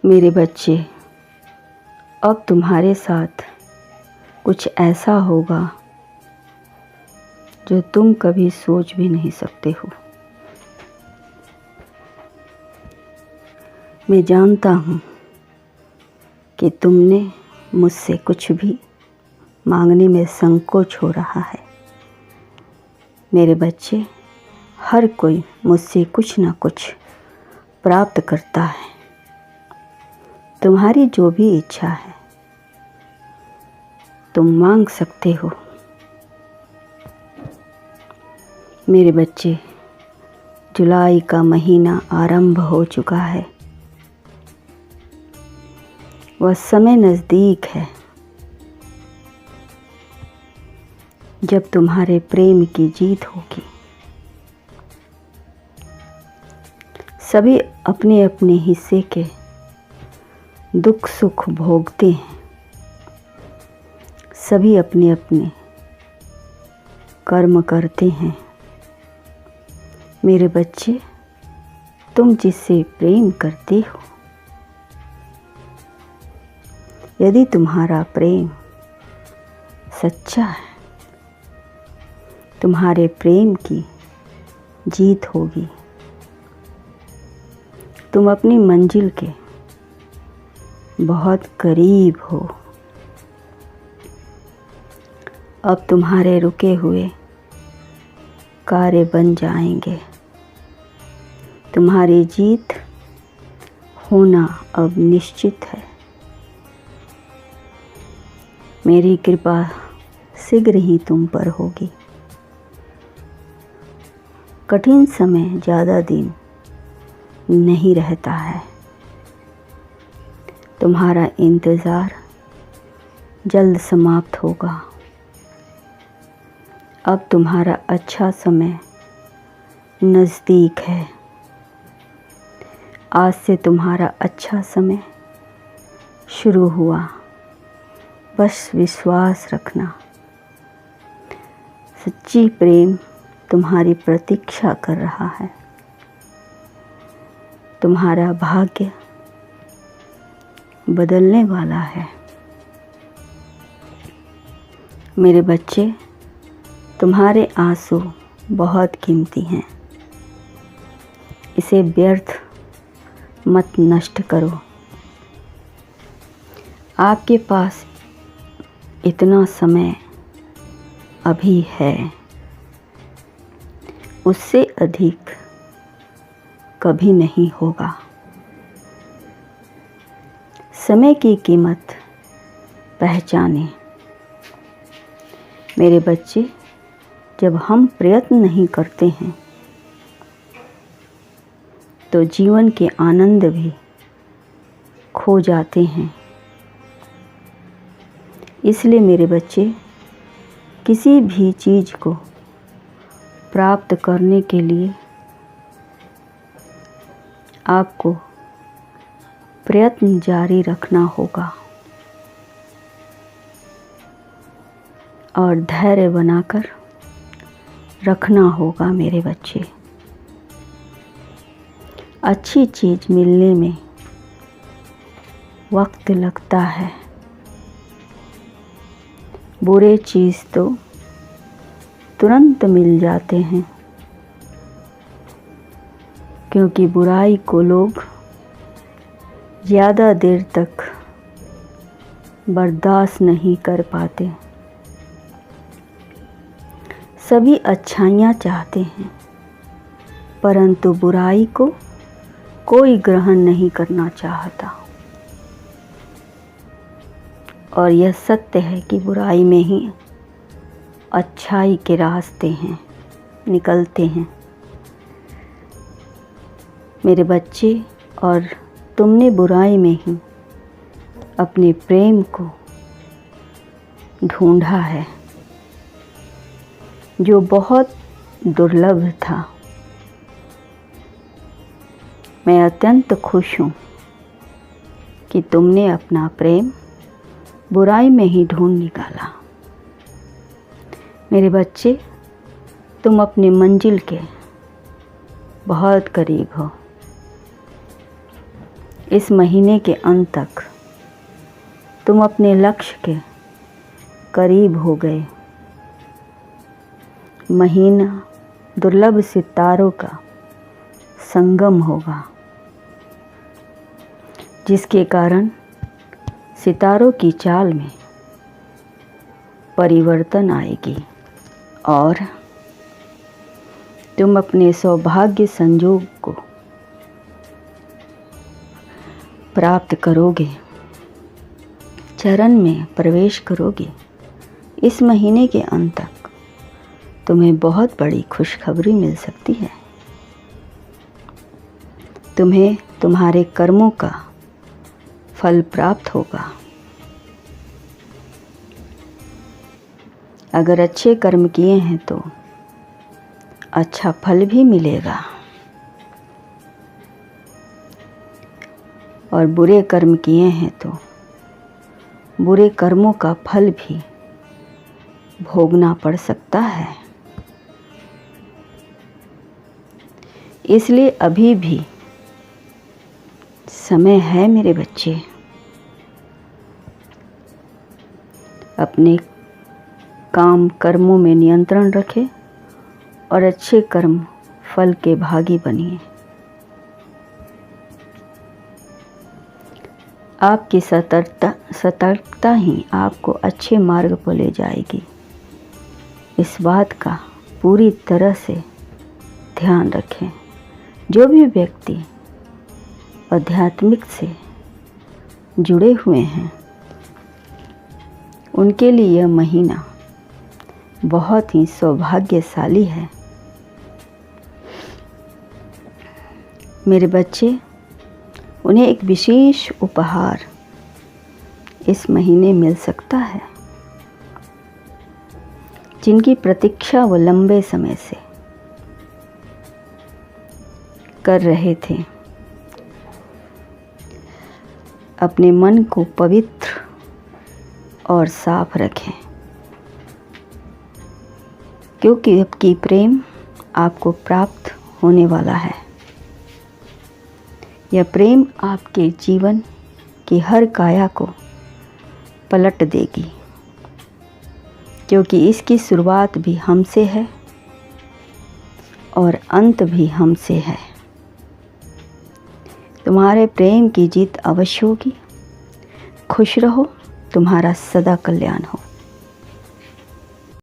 मेरे बच्चे, अब तुम्हारे साथ कुछ ऐसा होगा जो तुम कभी सोच भी नहीं सकते हो। मैं जानता हूँ कि तुमने मुझसे कुछ भी मांगने में संकोच हो रहा है। मेरे बच्चे, हर कोई मुझसे कुछ न कुछ प्राप्त करता है। तुम्हारी जो भी इच्छा है तुम मांग सकते हो। मेरे बच्चे, जुलाई का महीना आरंभ हो चुका है। वह समय नज़दीक है जब तुम्हारे प्रेम की जीत होगी। सभी अपने अपने हिस्से के दुख सुख भोगते हैं। सभी अपने अपने कर्म करते हैं। मेरे बच्चे, तुम जिससे प्रेम करते हो, यदि तुम्हारा प्रेम सच्चा है, तुम्हारे प्रेम की जीत होगी। तुम अपनी मंजिल के बहुत करीब हो। अब तुम्हारे रुके हुए कार्य बन जाएंगे। तुम्हारी जीत होना अब निश्चित है। मेरी कृपा शीघ्र ही तुम पर होगी। कठिन समय ज़्यादा दिन नहीं रहता है। तुम्हारा इंतज़ार जल्द समाप्त होगा। अब तुम्हारा अच्छा समय नज़दीक है। आज से तुम्हारा अच्छा समय शुरू हुआ। बस विश्वास रखना। सच्ची प्रेम तुम्हारी प्रतीक्षा कर रहा है। तुम्हारा भाग्य बदलने वाला है। मेरे बच्चे, तुम्हारे आंसू बहुत कीमती हैं। इसे व्यर्थ मत नष्ट करो। आपके पास इतना समय अभी है। उससे अधिक कभी नहीं होगा। समय की कीमत पहचानें। मेरे बच्चे, जब हम प्रयत्न नहीं करते हैं तो जीवन के आनंद भी खो जाते हैं। इसलिए मेरे बच्चे, किसी भी चीज़ को प्राप्त करने के लिए आपको प्रयत्न जारी रखना होगा और धैर्य बनाकर रखना होगा। मेरे बच्चे, अच्छी चीज़ मिलने में वक्त लगता है। बुरे चीज़ तो तुरंत मिल जाते हैं, क्योंकि बुराई को लोग ज़्यादा देर तक बर्दाश्त नहीं कर पाते। सभी अच्छाइयाँ चाहते हैं, परंतु बुराई को कोई ग्रहण नहीं करना चाहता। और यह सत्य है कि बुराई में ही अच्छाई के रास्ते हैं, निकलते हैं। मेरे बच्चे, और तुमने बुराई में ही अपने प्रेम को ढूंढा है, जो बहुत दुर्लभ था। मैं अत्यंत खुश हूँ कि तुमने अपना प्रेम बुराई में ही ढूंढ निकाला। मेरे बच्चे, तुम अपनी मंजिल के बहुत करीब हो। इस महीने के अंत तक तुम अपने लक्ष्य के करीब हो गए। महीना दुर्लभ सितारों का संगम होगा, जिसके कारण सितारों की चाल में परिवर्तन आएगी और तुम अपने सौभाग्य संजोग को प्राप्त करोगे, चरण में प्रवेश करोगे। इस महीने के अंत तक तुम्हें बहुत बड़ी खुशखबरी मिल सकती है। तुम्हें तुम्हारे कर्मों का फल प्राप्त होगा। अगर अच्छे कर्म किए हैं तो अच्छा फल भी मिलेगा और बुरे कर्म किए हैं तो बुरे कर्मों का फल भी भोगना पड़ सकता है। इसलिए अभी भी समय है मेरे बच्चे। अपने काम कर्मों में नियंत्रण रखें और अच्छे कर्म फल के भागी बनिए। आपकी सतर्कता ही आपको अच्छे मार्ग पर ले जाएगी। इस बात का पूरी तरह से ध्यान रखें। जो भी व्यक्ति आध्यात्मिक से जुड़े हुए हैं उनके लिए यह महीना बहुत ही सौभाग्यशाली है। मेरे बच्चे, उन्हें एक विशेष उपहार इस महीने मिल सकता है, जिनकी प्रतीक्षा वो लंबे समय से कर रहे थे। अपने मन को पवित्र और साफ रखें, क्योंकि आपकी प्रेम आपको प्राप्त होने वाला है। यह प्रेम आपके जीवन की हर काया को पलट देगी, क्योंकि इसकी शुरुआत भी हमसे है और अंत भी हमसे है। तुम्हारे प्रेम की जीत अवश्य होगी। खुश रहो, तुम्हारा सदा कल्याण हो।